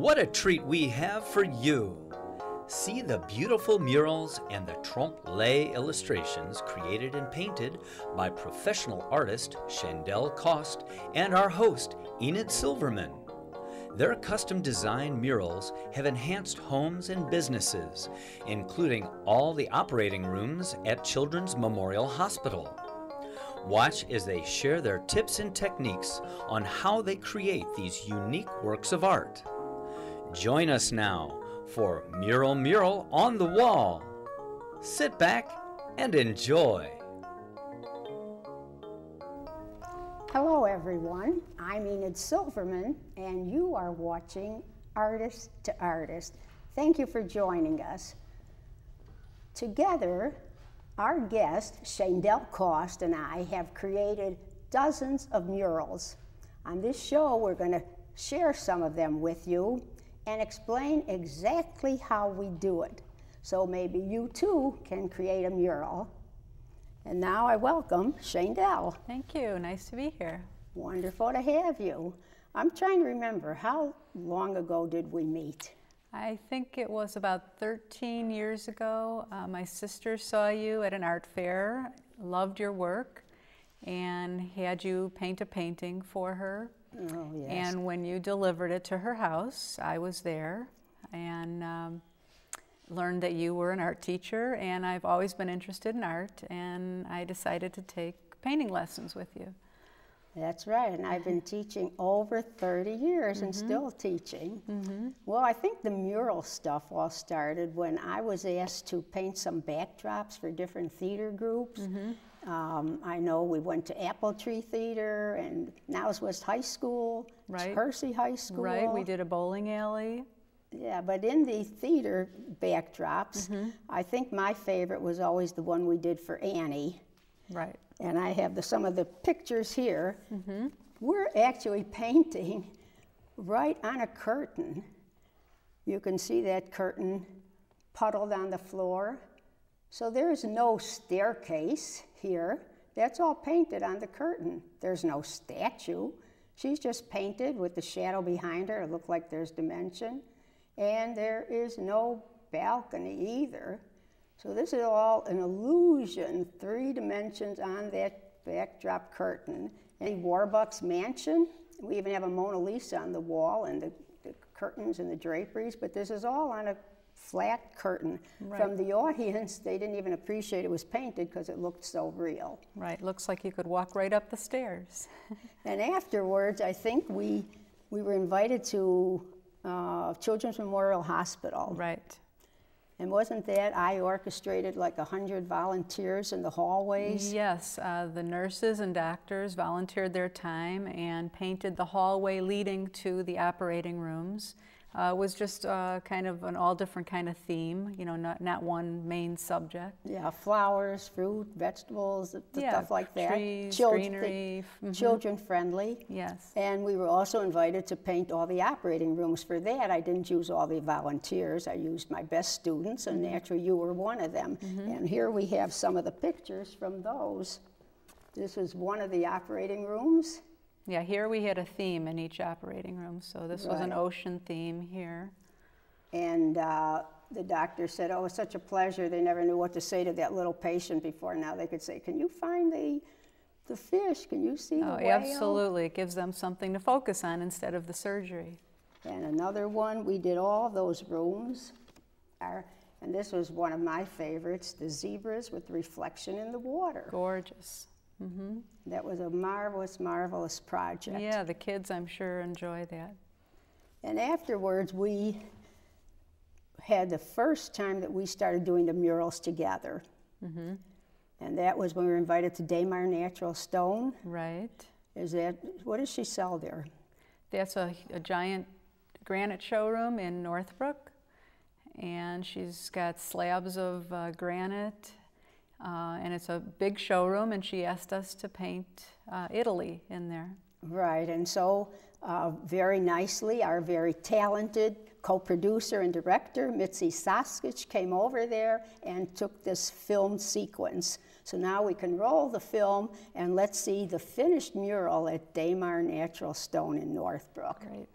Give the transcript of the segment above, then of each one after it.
What a treat we have for you! See the beautiful murals and the trompe-l'oeil illustrations created and painted by professional artist Shaindel Kost and our host Enid Silverman. Their custom-designed murals have enhanced homes and businesses, including all the operating rooms at Children's Memorial Hospital. Watch as they share their tips and techniques on how they create these unique works of art. Join us now for Mural on the Wall. Sit back and enjoy. Hello everyone, I'm Enid Silverman and you are watching Artist to Artist. Thank you for joining us. Together, our guest, Shaindel Kost, and I have created dozens of murals. On this show, we're going to share some of them with you and explain exactly how we do it. So maybe you too can create a mural. And now I welcome Shaindel. Thank you, nice to be here. Wonderful to have you. I'm trying to remember, how long ago did we meet? I think it was about 13 years ago. My sister saw you at an art fair, loved your work, and had you paint a painting for her. Oh, yes. And when you delivered it to her house, I was there and learned that you were an art teacher, and I've always been interested in art, and I decided to take painting lessons with you. That's right, and I've been teaching over 30 years and still teaching. Well, I think the mural stuff all started when I was asked to paint some backdrops for different theater groups. I know we went to Apple Tree Theater and Niles West High School, Hersey High School. Right, we did a bowling alley. Yeah, but in the theater backdrops, I think my favorite was always the one we did for Annie. Right. And I have some of the pictures here. We're actually painting right on a curtain. You can see that curtain puddled on the floor. So there's no staircase here. That's all painted on the curtain. There's no statue. She's just painted with the shadow behind her. It looked like there's dimension. And there is no balcony either. So this is all an illusion, 3 dimensions on that backdrop curtain. And Warbucks Mansion, we even have a Mona Lisa on the wall and the curtains and the draperies, but this is all on a flat curtain. From the audience, they didn't even appreciate it was painted because it looked so real. Right, looks like you could walk right up the stairs. And afterwards, I think we were invited to Children's Memorial Hospital. Right. And wasn't that I orchestrated like 100 volunteers in the hallways? Yes, the nurses and doctors volunteered their time and painted the hallway leading to the operating rooms. It was just kind of an all different kind of theme, you know, not one main subject. Yeah, flowers, fruit, vegetables, stuff like that. Trees, greenery. Children friendly. Yes. And we were also invited to paint all the operating rooms. For that, I didn't use all the volunteers. I used my best students, and naturally you were one of them. And here we have some of the pictures from those. This is one of the operating rooms. Yeah, here we had a theme in each operating room, so this was an ocean theme here. And the doctor said, oh, it's such a pleasure. They never knew what to say to that little patient before. Now they could say, can you find the fish? Can you see the whale? Absolutely. It gives them something to focus on instead of the surgery. And another one, we did all those rooms. And this was one of my favorites, the zebras with reflection in the water. Gorgeous. That was a marvelous, marvelous project. Yeah, the kids, I'm sure, enjoy that. And afterwards, we had the first time that we started doing the murals together. And that was when we were invited to Daymar Natural Stone. Right. What does she sell there? That's a giant granite showroom in Northbrook. And she's got slabs of granite. And it's a big showroom, and she asked us to paint Italy in there. Right, and so very nicely, our very talented co-producer and director, Mitzi Saskic, came over there and took this film sequence. So now we can roll the film, and let's see the finished mural at Daymar Natural Stone in Northbrook. Great.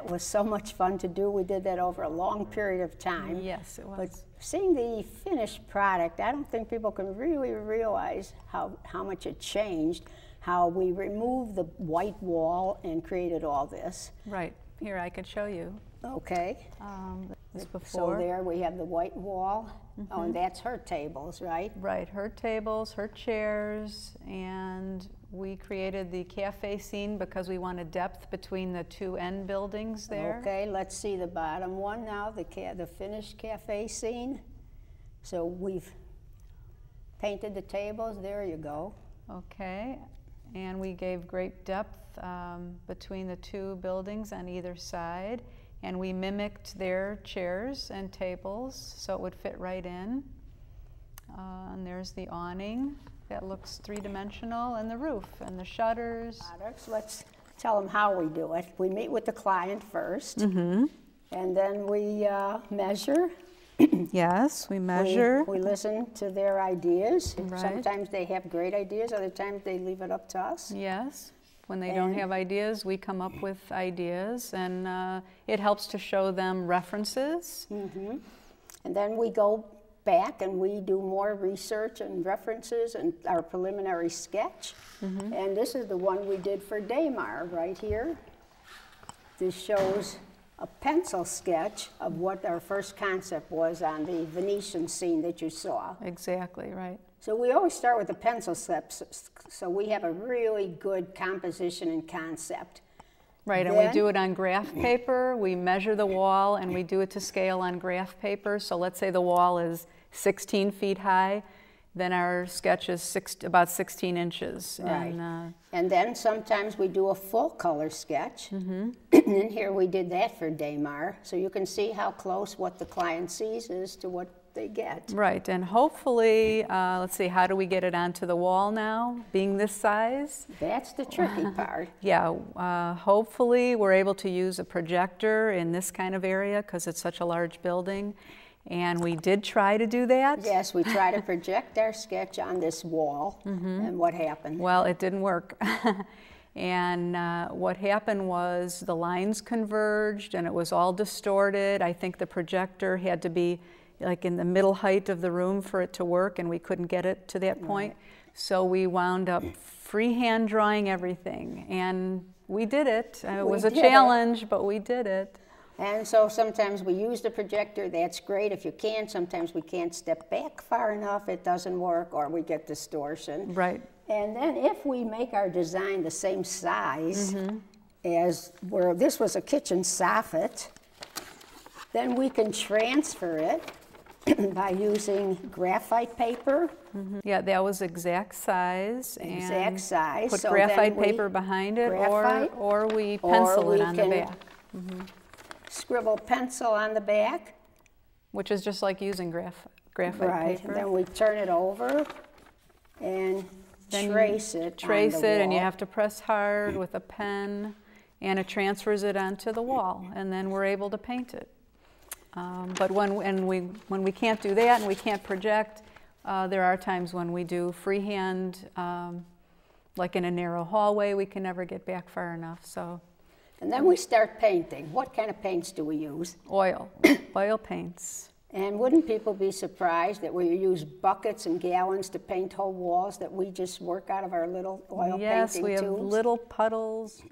that was so much fun to do. We did that over a long period of time. Yes, it was. But seeing the finished product, I don't think people can really realize how much it changed, how we removed the white wall and created all this. Right. Here, I could show you. Okay. This before. So there we have the white wall. Oh, and that's her tables, right? Right, her tables, her chairs, and we created the cafe scene because we wanted depth between the two end buildings there. Okay, let's see the bottom one now, the finished cafe scene. So we've painted the tables, there you go. Okay, and we gave great depth between the two buildings on either side, and we mimicked their chairs and tables so it would fit right in. And there's the awning that looks three-dimensional, and the roof and the shutters. Let's tell them how we do it. We meet with the client first, and then we measure. Yes, we measure. We listen to their ideas. Right. Sometimes they have great ideas, other times they leave it up to us. Yes. When they don't have ideas, we come up with ideas, and it helps to show them references. And then we go back and we do more research and references and our preliminary sketch. And this is the one we did for Daymar right here. This shows a pencil sketch of what our first concept was on the Venetian scene that you saw. Exactly, right. So we always start with the pencil steps, so we have a really good composition and concept. Right, and we do it on graph paper. We measure the wall, and we do it to scale on graph paper. So let's say the wall is 16 feet high, then our sketch is about 16 inches. Right. And then sometimes we do a full color sketch. And here we did that for Daymar. So you can see how close what the client sees is to what they get. Right, and hopefully, let's see, how do we get it onto the wall now, being this size? That's the tricky part. Yeah, hopefully we're able to use a projector in this kind of area because it's such a large building. And we did try to do that. Yes, we try to project our sketch on this wall, and what happened? Well, it didn't work. And what happened was the lines converged and it was all distorted. I think the projector had to be like in the middle height of the room for it to work, and we couldn't get it to that point. So we wound up freehand drawing everything, and we did it. It was a challenge, but we did it. And so sometimes we use the projector, that's great if you can. Sometimes we can't step back far enough, it doesn't work, or we get distortion. Right. And then if we make our design the same size as where this was a kitchen soffit, then we can transfer it by using graphite paper. Yeah, that was exact size. Exact size. Put so graphite paper behind it, or we pencil it on the back. Scribble pencil on the back. Which is just like using graphite right. paper. And then we turn it over and then trace it. Trace on the it, wall. and you have to press hard with a pen, and it transfers it onto the wall, and then we're able to paint it. But when we can't do that and we can't project, there are times when we do freehand, like in a narrow hallway, we can never get back far enough. So. And then we start painting. What kind of paints do we use? Oil, oil paints. And wouldn't people be surprised that we use buckets and gallons to paint whole walls, that we just work out of our little oil painting tubes? Yes, we have little puddles.